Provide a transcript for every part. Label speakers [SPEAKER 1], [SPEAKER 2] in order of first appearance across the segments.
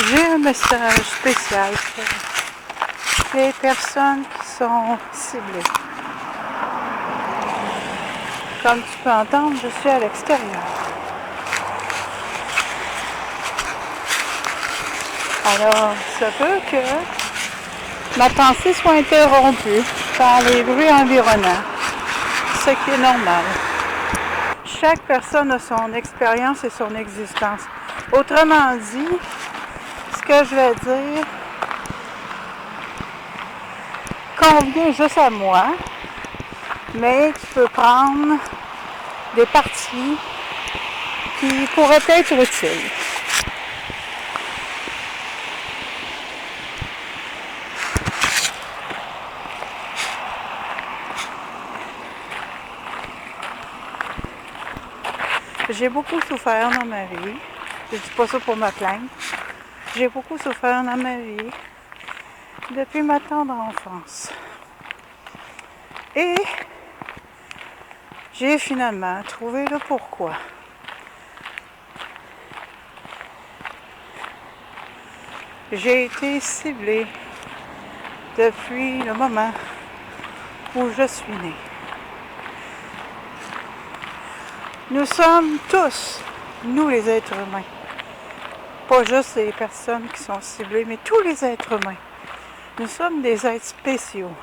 [SPEAKER 1] J'ai un message spécial pour les personnes qui sont ciblées. Comme tu peux entendre, je suis à l'extérieur. Alors, ça peut que ma pensée soit interrompue par les bruits environnants, ce qui est normal. Chaque personne a son expérience et son existence. Autrement dit, ce que je vais dire convient juste à moi, mais tu peux prendre des parties qui pourraient être utiles. J'ai beaucoup souffert dans ma vie. Je dis pas ça pour me plaindre. J'ai beaucoup souffert dans ma vie depuis ma tendre enfance. Et j'ai finalement trouvé le pourquoi. J'ai été ciblée depuis le moment où je suis née. Nous sommes tous, nous les êtres humains, pas juste les personnes qui sont ciblées, mais tous les êtres humains. Nous sommes des êtres spéciaux.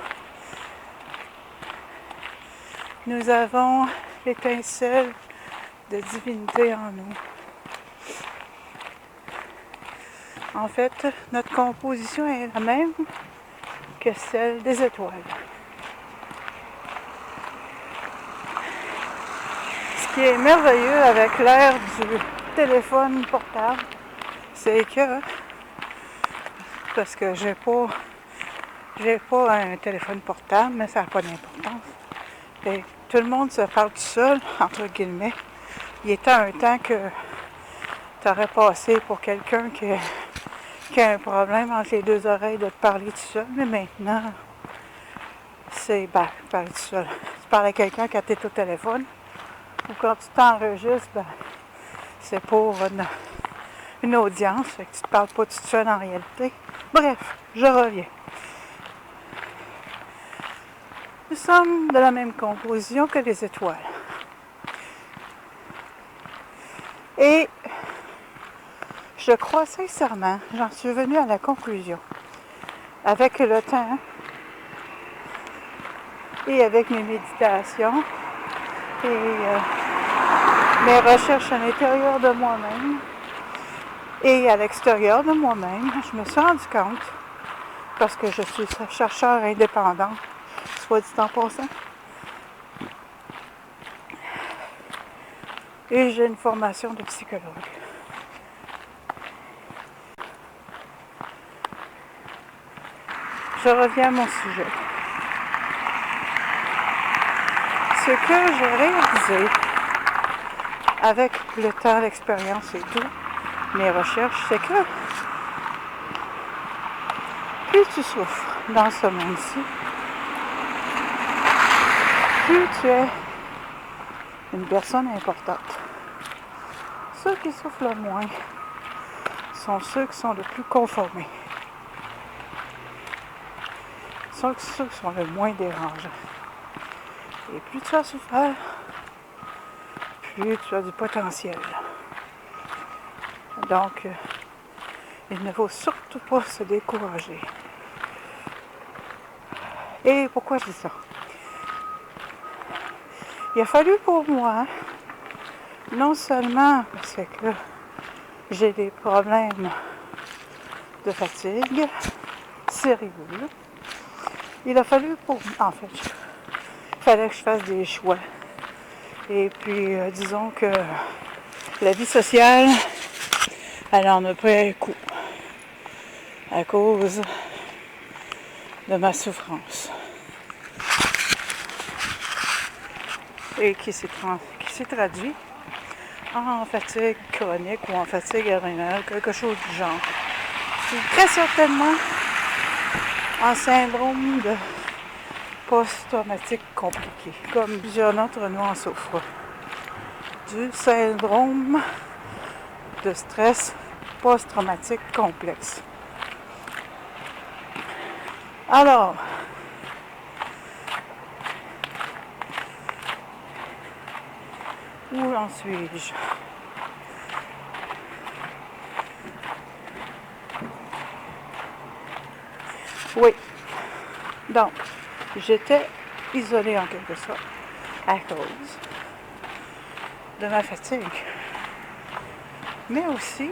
[SPEAKER 1] Nous avons l'étincelle de divinité en nous. En fait, notre composition est la même que celle des étoiles. Ce qui est merveilleux avec l'ère du téléphone portable, c'est que, parce que j'ai pas un téléphone portable, mais ça n'a pas d'importance. Et tout le monde se parle tout seul, entre guillemets. Il était un temps que tu aurais passé pour quelqu'un qui a un problème entre les deux oreilles de te parler tout seul, mais maintenant, c'est parler tout seul. Tu parles à quelqu'un quand tu es au téléphone, ou quand tu t'enregistres, c'est pour une audience, fait que tu te parles pas tout seul en réalité. Bref, je reviens. Nous sommes de la même composition que les étoiles. Et je crois sincèrement, j'en suis venue à la conclusion, avec le temps et avec mes méditations et mes recherches à l'intérieur de moi-même et à l'extérieur de moi-même, je me suis rendu compte, parce que je suis chercheur indépendant, soit dit en passant, et j'ai une formation de psychologue. Je reviens à mon sujet. Ce que j'ai réalisé avec le temps, l'expérience et tout, mes recherches, c'est que plus tu souffres dans ce monde-ci, plus tu es une personne importante. Ceux qui souffrent le moins sont ceux qui sont le plus conformés. Ceux qui sont le moins dérangeants. Et plus tu as souffert, plus tu as du potentiel. Donc, il ne faut surtout pas se décourager. Et pourquoi je dis ça? Il a fallu pour moi, non seulement parce que j'ai des problèmes de fatigue sérieux, il a fallu pour moi, en fait, il fallait que je fasse des choix. Et puis, disons que la vie sociale, elle en a pris un coup à cause de ma souffrance. Et qui s'est traduit en fatigue chronique ou en fatigue adrénale, quelque chose du genre. C'est très certainement un syndrome de post-traumatique compliqué, comme plusieurs d'entre nous en souffrent. Du syndrome de stress post-traumatique complexe. Alors, où en suis-je? Oui. Donc, j'étais isolée en quelque sorte à cause de ma fatigue. Mais aussi,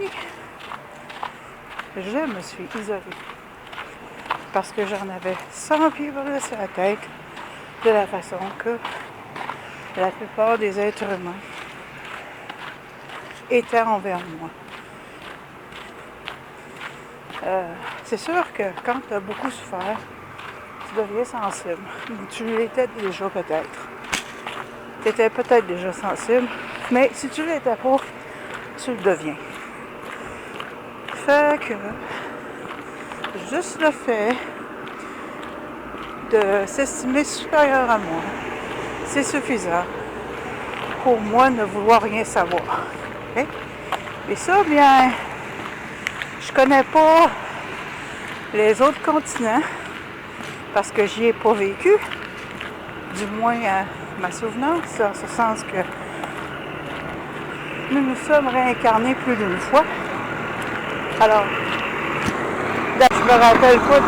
[SPEAKER 1] je me suis isolée parce que j'en avais 100 pieds par-dessus la tête de la façon que la plupart des êtres humains étaient envers moi. C'est sûr que quand tu as beaucoup souffert, tu deviens sensible. Tu l'étais déjà peut-être. Tu étais peut-être déjà sensible, mais si tu l'étais pas, tu le deviens. Fait que juste le fait de s'estimer supérieur à moi, c'est suffisant pour moi ne vouloir rien savoir. Okay? Et ça, bien, je connais pas les autres continents parce que j'y ai pas vécu, du moins à ma souvenance, en ce sens que nous nous sommes réincarnés plus d'une fois. Alors, je me rappelle pas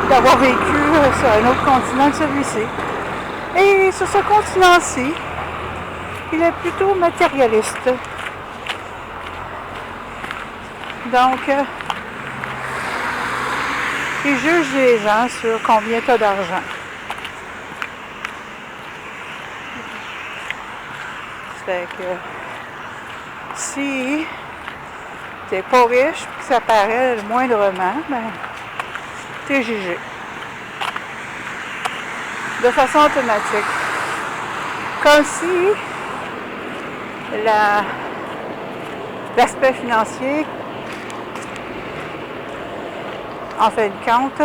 [SPEAKER 1] d'avoir vécu sur un autre continent que celui-ci. Et sur ce continent-ci, il est plutôt matérialiste. Donc, il juge les gens sur combien tu as d'argent. Fait que si t'es pas riche, puis que ça paraît moindrement, ben, t'es jugé. De façon automatique. Comme si l'aspect financier, en fin de compte,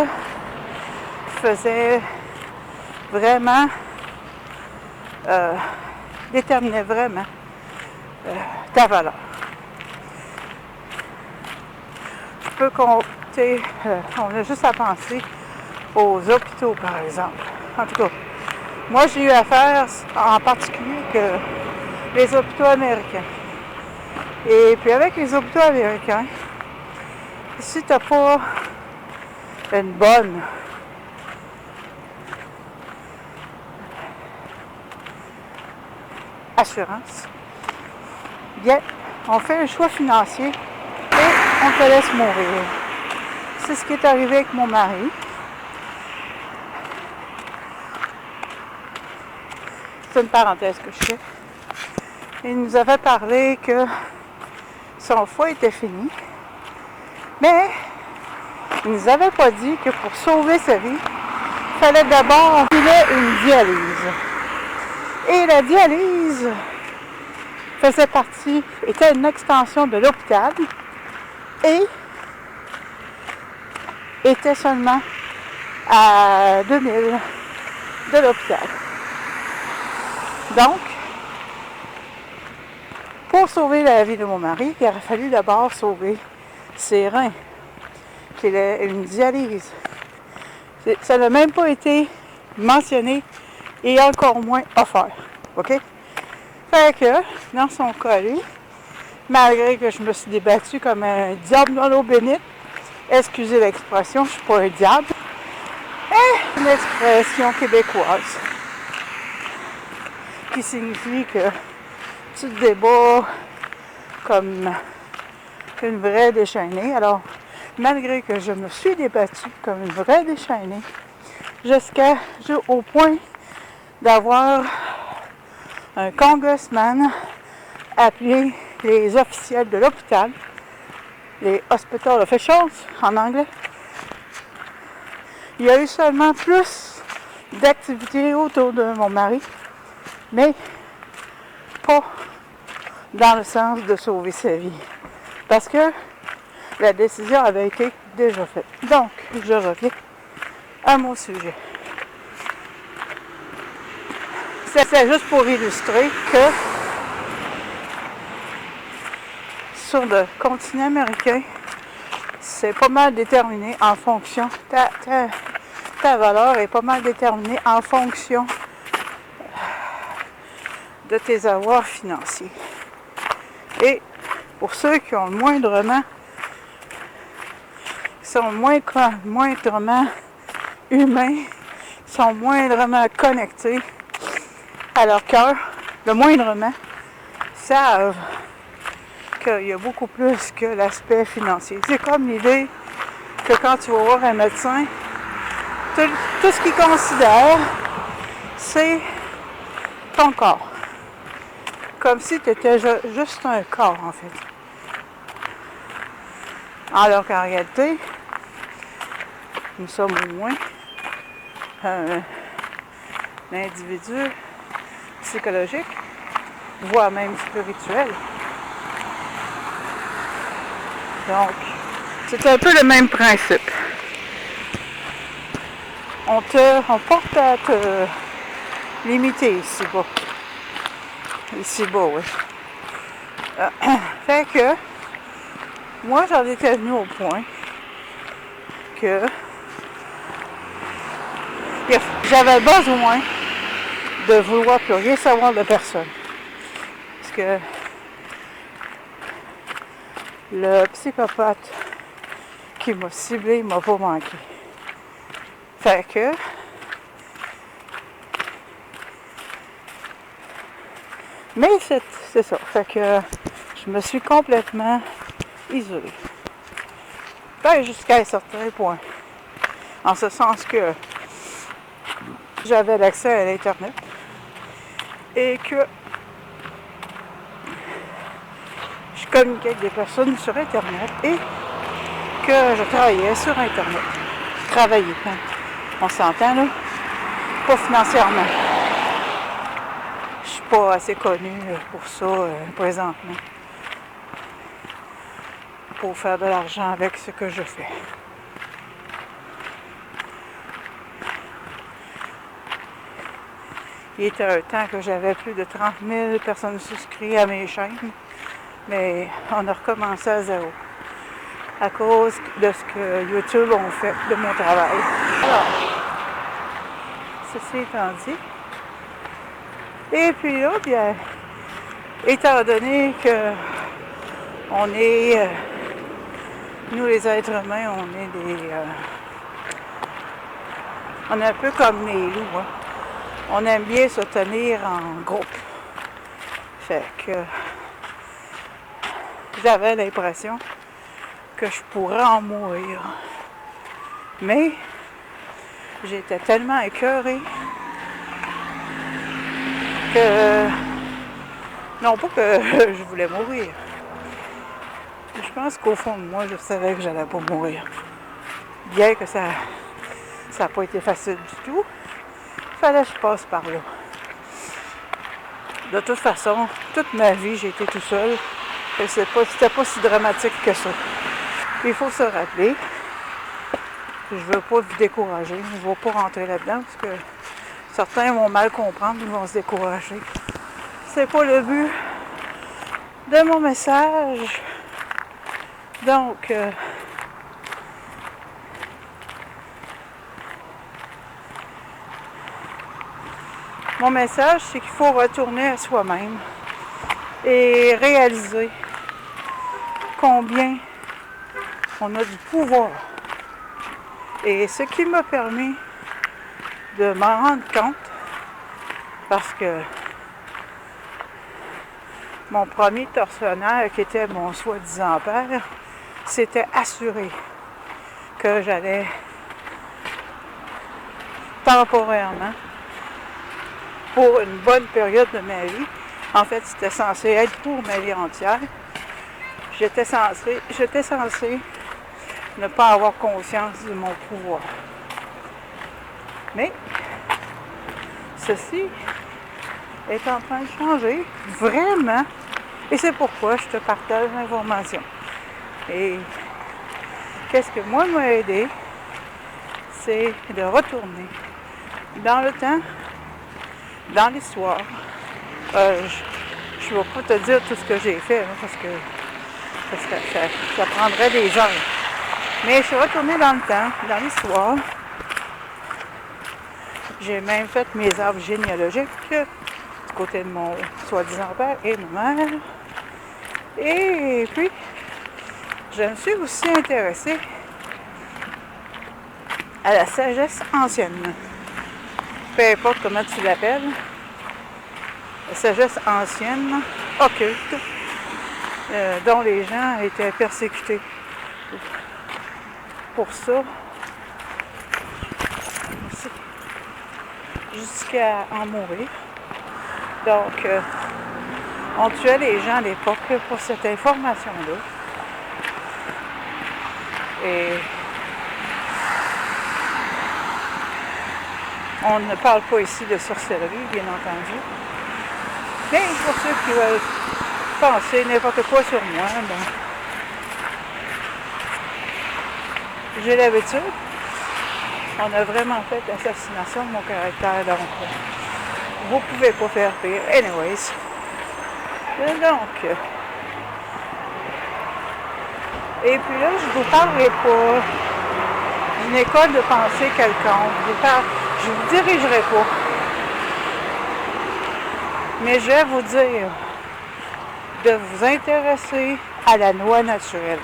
[SPEAKER 1] faisait vraiment, déterminait vraiment ta valeur. Tu peux compter, on a juste à penser aux hôpitaux par exemple. En tout cas, moi j'ai eu affaire en particulier que les hôpitaux américains. Et puis avec les hôpitaux américains, si tu n'as pas une bonne assurance, bien, on fait un choix financier et on te laisse mourir. C'est ce qui est arrivé avec mon mari. C'est une parenthèse que je fais. Il nous avait parlé que son foie était fini, mais il nous avait pas dit que pour sauver sa vie, il fallait d'abord qu'il ait une dialyse. Et la dialyse faisait partie, était une extension de l'hôpital et était seulement à 2000 de l'hôpital. Donc, pour sauver la vie de mon mari, il aurait fallu d'abord sauver ses reins, qu'il ait une dialyse. Ça n'a même pas été mentionné et encore moins offert. OK? Fait que, dans son cas, lui, malgré que je me suis débattue comme un diable dans l'eau bénite, excusez l'expression, je suis pas un diable, mais une expression québécoise qui signifie que tu te débats comme une vraie déchaînée. Alors, malgré que je me suis débattue comme une vraie déchaînée, au point d'avoir un congressman appeler les officiels de l'hôpital, les hospital officials en anglais. Il y a eu seulement plus d'activités autour de mon mari, mais pas dans le sens de sauver sa vie. Parce que la décision avait été déjà faite. Donc, je reviens à mon sujet. C'est juste pour illustrer que sur le continent américain, c'est pas mal déterminé en fonction, ta valeur est pas mal déterminée en fonction de tes avoirs financiers. Et pour ceux qui ont moindrement, sont moindrement humains, sont moindrement connectés à leur cœur, le moindrement, savent qu'il y a beaucoup plus que l'aspect financier. C'est comme l'idée que quand tu vas voir un médecin, tout ce qu'il considère, c'est ton corps. Comme si tu étais juste un corps, en fait. Alors qu'en réalité, nous sommes au moins un individu psychologique, voire même spirituel. Donc, c'est un peu le même principe. On porte à te limiter ici-bas. Ici-bas, oui. Fait que, moi, j'en étais venu au point que j'avais besoin de vouloir plus rien savoir de personne. Parce que le psychopathe qui m'a ciblé m'a pas manqué. Fait que mais c'est ça. Fait que je me suis complètement isolée. Ben, jusqu'à un certain point. En ce sens que j'avais l'accès à l'Internet et que je communiquais avec des personnes sur Internet et que je travaillais sur Internet. Travailler, hein. On s'entend là? Pas financièrement. Je suis pas assez connue pour ça présentement. Pour faire de l'argent avec ce que je fais. Il était un temps que j'avais plus de 30 000 personnes souscrites à mes chaînes, mais on a recommencé à zéro à cause de ce que YouTube a fait de mon travail. Alors, ceci étant dit, et puis là, bien, étant donné que on est, nous les êtres humains, on est un peu comme les loups, hein. On aime bien se tenir en groupe. Fait que j'avais l'impression que je pourrais en mourir. Mais j'étais tellement écœurée que non pas que je voulais mourir. Je pense qu'au fond de moi, je savais que j'allais pas mourir. Bien que ça n'a pas été facile du tout. Fallait que je passe par là. De toute façon, toute ma vie, j'ai été tout seul. Et c'était pas si dramatique que ça. Il faut se rappeler, je veux pas vous décourager, je ne vais pas rentrer là-dedans parce que certains vont mal comprendre, ils vont se décourager. C'est pas le but de mon message. Donc, mon message, c'est qu'il faut retourner à soi-même et réaliser combien on a du pouvoir. Et ce qui m'a permis de m'en rendre compte, parce que mon premier tortionnaire, qui était mon soi-disant père, s'était assuré que j'allais temporairement, pour une bonne période de ma vie, en fait c'était censé être pour ma vie entière, j'étais censé ne pas avoir conscience de mon pouvoir. Mais ceci est en train de changer, vraiment, et c'est pourquoi je te partage l'information. Et qu'est-ce que moi m'a aidé, c'est de retourner dans le temps, dans l'histoire. Je ne vais pas te dire tout ce que j'ai fait, hein, parce que ça prendrait des heures. Mais je suis retournée dans le temps, dans l'histoire. J'ai même fait mes arbres généalogiques du côté de mon soi-disant père et ma mère. Et puis, je me suis aussi intéressée à la sagesse ancienne. Peu importe comment tu l'appelles. La sagesse ancienne, occulte, dont les gens étaient persécutés pour ça, jusqu'à en mourir. Donc, on tuait les gens à l'époque pour cette information-là. Et on ne parle pas ici de sorcellerie, bien entendu. Mais pour ceux qui veulent penser n'importe quoi sur moi, ben, j'ai l'habitude. On a vraiment fait l'assassination de mon caractère, donc vous pouvez pas faire pire. Anyways. Donc, et puis là, je vous parlerai pas d'une école de pensée quelconque. Je vous dirigerai pas. Mais je vais vous dire de vous intéresser à la loi naturelle.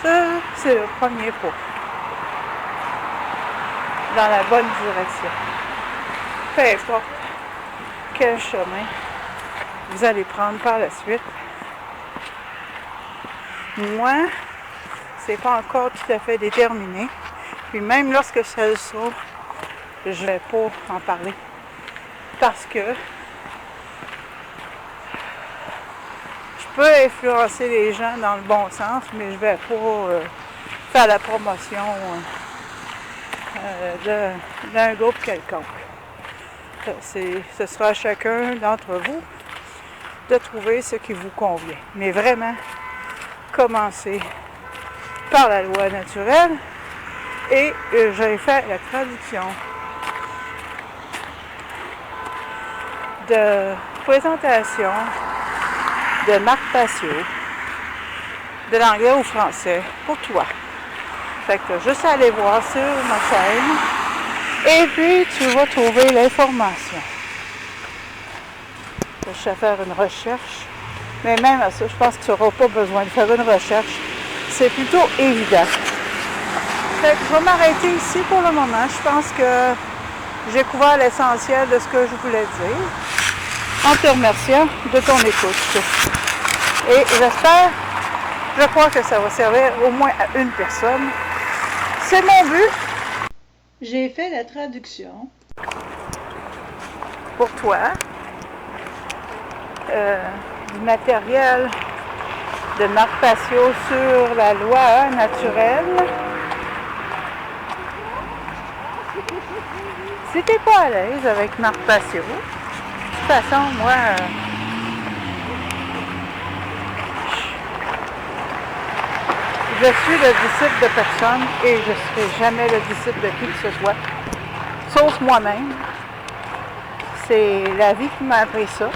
[SPEAKER 1] Ça, c'est le premier pas dans la bonne direction. Peu importe quel chemin vous allez prendre par la suite. Moi, c'est pas encore tout à fait déterminé. Puis même lorsque ça le sera, je vais pas en parler. Parce que je peux influencer les gens dans le bon sens, mais je vais pas faire la promotion d'un groupe quelconque. Ce sera à chacun d'entre vous de trouver ce qui vous convient. Mais vraiment, commencez par la loi naturelle et j'ai fait la traduction de présentation de Marc Passio, de l'anglais au français, pour toi. Fait que juste aller voir sur ma chaîne et puis tu vas trouver l'information. Je vais faire une recherche, mais même à ça, je pense que tu n'auras pas besoin de faire une recherche. C'est plutôt évident. Fait que je vais m'arrêter ici pour le moment. Je pense que j'ai couvert l'essentiel de ce que je voulais dire, en te remerciant de ton écoute. Et je crois que ça va servir au moins à une personne. C'est mon but. J'ai fait la traduction pour toi du matériel de Marc Passio sur la loi naturelle. Si t'es pas à l'aise avec Marc Passio, de toute façon, moi, je suis le disciple de personne et je ne serai jamais le disciple de qui que ce soit, sauf moi-même. C'est la vie qui m'a appris ça.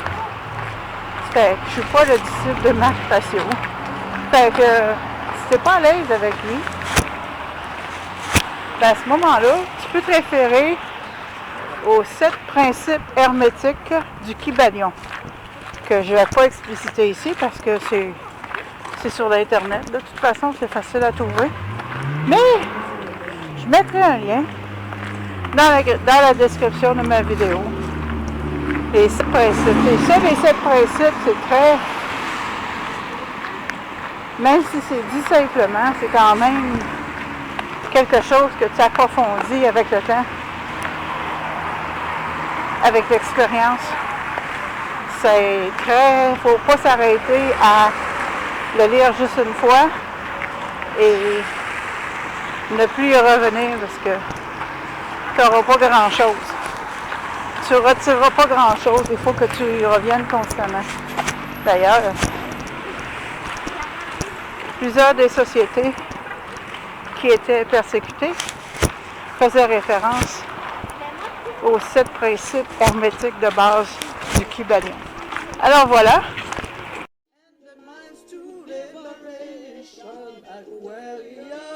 [SPEAKER 1] Fait que je suis pas le disciple de Marc Passio. Fait que si t'es pas à l'aise avec lui, ben à ce moment-là, tu peux te référer aux 7 principes hermétiques du Kybalion, que je ne vais pas expliciter ici parce que c'est sur l'internet. De toute façon, c'est facile à trouver. Mais je mettrai un lien dans la description de ma vidéo. Les 7 principes. Et ça, les 7 principes, c'est très... Même si c'est dit simplement, c'est quand même quelque chose que tu approfondis avec le temps, avec l'expérience. C'est très... Faut pas s'arrêter à le lire juste une fois et ne plus y revenir parce que tu n'auras pas grand-chose. Tu ne retireras pas grand-chose, il faut que tu y reviennes constamment. D'ailleurs, plusieurs des sociétés qui étaient persécutées faisaient référence aux 7 principes hermétiques de base du Kybalion. Alors voilà.
[SPEAKER 2] Aquaria